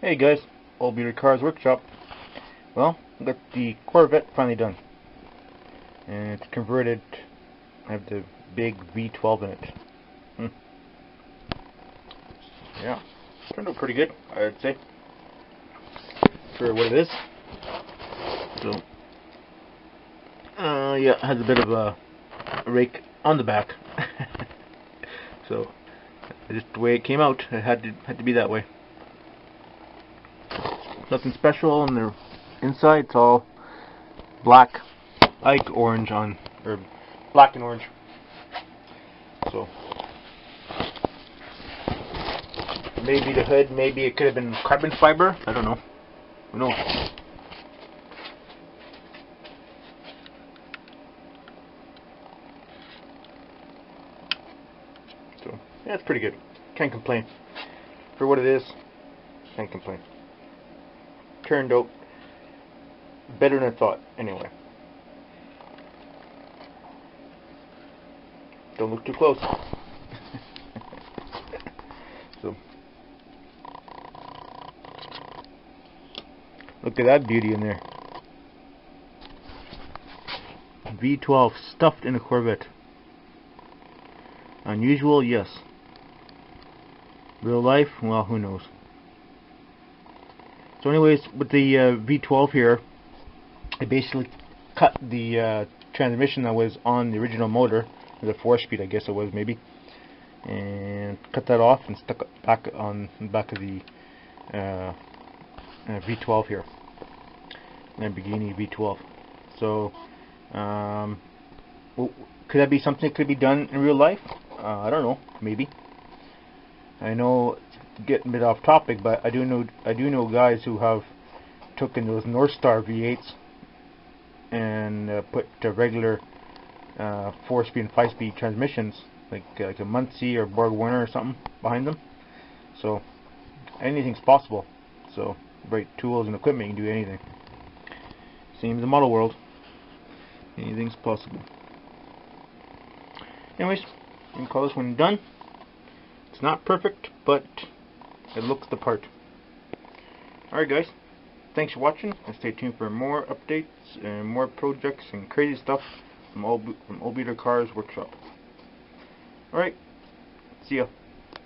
Hey guys, Old Beater Cars Workshop. Well, I got the Corvette finally done. And it's converted. I have the big V12 in it. Yeah, turned out pretty good, I'd say, for what it is. So, yeah, it has a bit of a rake on the back. So, just the way it came out, it had to be that way. Nothing special on the inside. It's all black, like orange or black and orange. So maybe the hood, maybe it could have been carbon fiber. I don't know. Who knows? So yeah, it's pretty good. Can't complain. For what it is, can't complain. Turned out better than I thought, anyway. Don't look too close. So, look at that beauty in there. V12 stuffed in a Corvette. Unusual, yes. Real life, well, who knows. So anyways, with the V12 here, I basically cut the transmission that was on the original motor, the 4-speed I guess it was maybe, and cut that off and stuck it back on the back of the V12 here, Lamborghini V12. So could that be something that could be done in real life? I don't know, maybe. I know it's getting a bit off topic, but I do know guys who have taken those North Star V8s and put regular 4-speed and 5-speed transmissions, like a Muncie or Borg Warner or something behind them. So anything's possible. So right tools and equipment, you can do anything. Same as the model world. Anything's possible. Anyways, you can call this one done. It's not perfect, but it looks the part. Alright guys, thanks for watching, and stay tuned for more updates and more projects and crazy stuff from Old Beater Cars Workshop. Alright, see ya.